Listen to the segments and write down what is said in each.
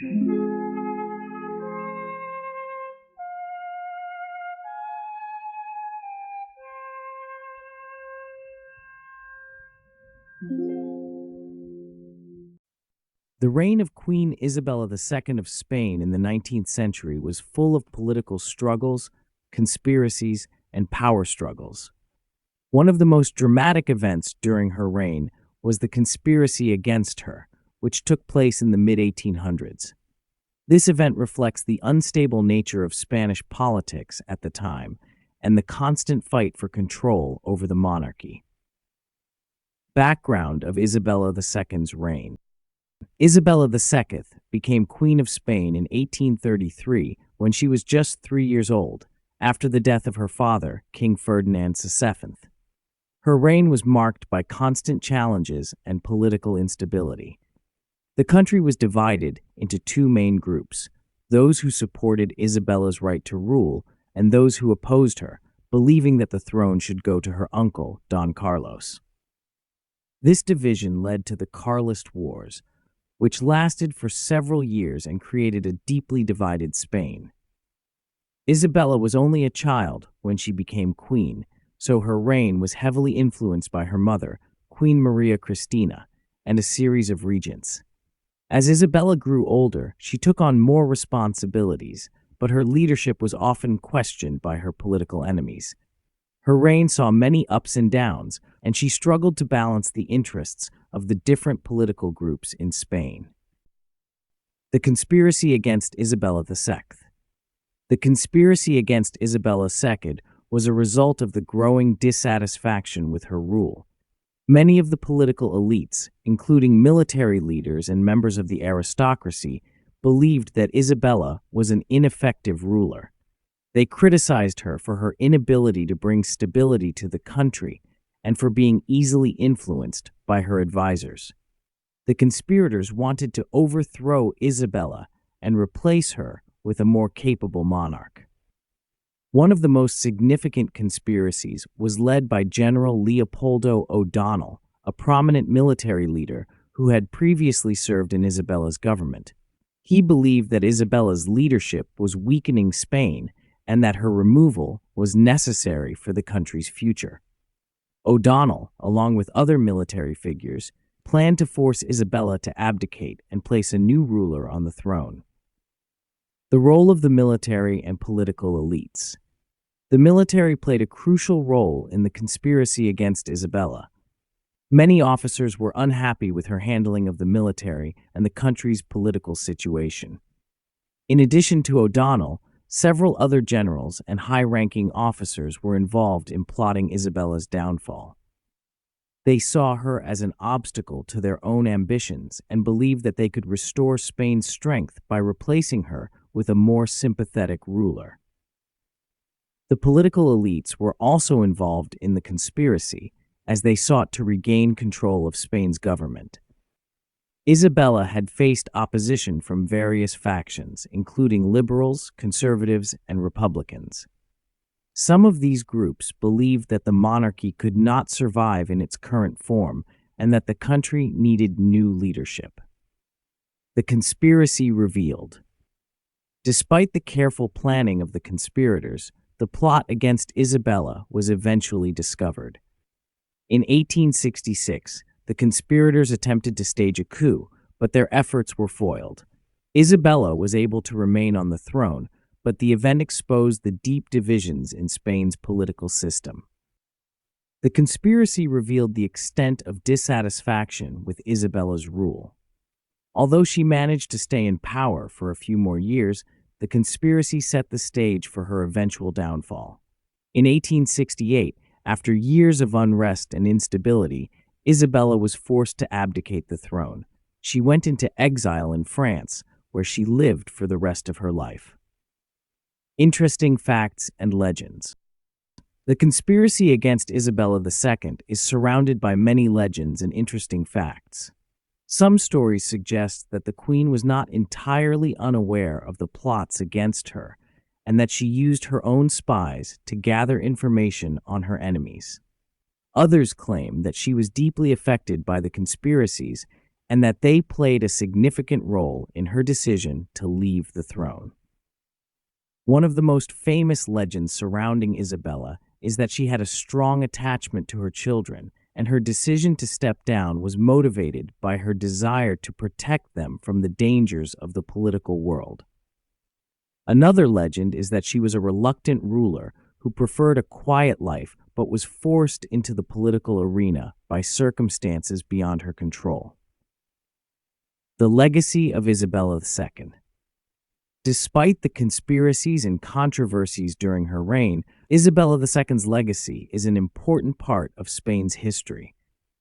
The reign of Queen Isabella II of Spain in the 19th century was full of political struggles, conspiracies, and power struggles. One of the most dramatic events during her reign was the conspiracy against her, which took place in the mid-1800s. This event reflects the unstable nature of Spanish politics at the time and the constant fight for control over the monarchy. Background of Isabella II's reign. Isabella II became Queen of Spain in 1833 when she was just 3 years old, after the death of her father, King Ferdinand VII. Her reign was marked by constant challenges and political instability. The country was divided into two main groups, those who supported Isabella's right to rule and those who opposed her, believing that the throne should go to her uncle, Don Carlos. This division led to the Carlist Wars, which lasted for several years and created a deeply divided Spain. Isabella was only a child when she became queen, so her reign was heavily influenced by her mother, Queen Maria Cristina, and a series of regents. As Isabella grew older, she took on more responsibilities, but her leadership was often questioned by her political enemies. Her reign saw many ups and downs, and she struggled to balance the interests of the different political groups in Spain. The conspiracy against Isabella II. The conspiracy against Isabella II was a result of the growing dissatisfaction with her rule. Many of the political elites, including military leaders and members of the aristocracy, believed that Isabella was an ineffective ruler. They criticized her for her inability to bring stability to the country and for being easily influenced by her advisors. The conspirators wanted to overthrow Isabella and replace her with a more capable monarch. One of the most significant conspiracies was led by General Leopoldo O'Donnell, a prominent military leader who had previously served in Isabella's government. He believed that Isabella's leadership was weakening Spain and that her removal was necessary for the country's future. O'Donnell, along with other military figures, planned to force Isabella to abdicate and place a new ruler on the throne. The role of the military and political elites. The military played a crucial role in the conspiracy against Isabella. Many officers were unhappy with her handling of the military and the country's political situation. In addition to O'Donnell, several other generals and high-ranking officers were involved in plotting Isabella's downfall. They saw her as an obstacle to their own ambitions and believed that they could restore Spain's strength by replacing her with a more sympathetic ruler. The political elites were also involved in the conspiracy as they sought to regain control of Spain's government. Isabella had faced opposition from various factions, including liberals, conservatives, and Republicans. Some of these groups believed that the monarchy could not survive in its current form and that the country needed new leadership. The conspiracy revealed. Despite the careful planning of the conspirators, the plot against Isabella was eventually discovered. In 1866, the conspirators attempted to stage a coup, but their efforts were foiled. Isabella was able to remain on the throne, but the event exposed the deep divisions in Spain's political system. The conspiracy revealed the extent of dissatisfaction with Isabella's rule. Although she managed to stay in power for a few more years, the conspiracy set the stage for her eventual downfall. In 1868, after years of unrest and instability, Isabella was forced to abdicate the throne. She went into exile in France, where she lived for the rest of her life. Interesting facts and legends. The conspiracy against Isabella II is surrounded by many legends and interesting facts. Some stories suggest that the queen was not entirely unaware of the plots against her, and that she used her own spies to gather information on her enemies. Others claim that she was deeply affected by the conspiracies and that they played a significant role in her decision to leave the throne. One of the most famous legends surrounding Isabella is that she had a strong attachment to her children, and her decision to step down was motivated by her desire to protect them from the dangers of the political world. Another legend is that she was a reluctant ruler who preferred a quiet life but was forced into the political arena by circumstances beyond her control. The legacy of Isabella II. Despite the conspiracies and controversies during her reign, Isabella II's legacy is an important part of Spain's history.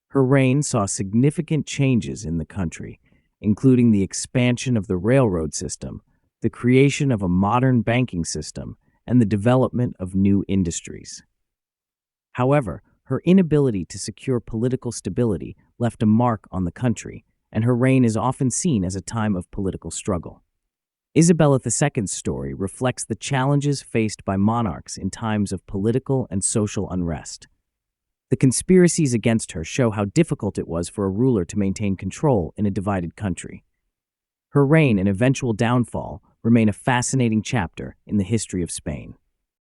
Her reign saw significant changes in the country, including the expansion of the railroad system, the creation of a modern banking system, and the development of new industries. However, her inability to secure political stability left a mark on the country, and her reign is often seen as a time of political struggle. Isabella II's story reflects the challenges faced by monarchs in times of political and social unrest. The conspiracies against her show how difficult it was for a ruler to maintain control in a divided country. Her reign and eventual downfall remain a fascinating chapter in the history of Spain.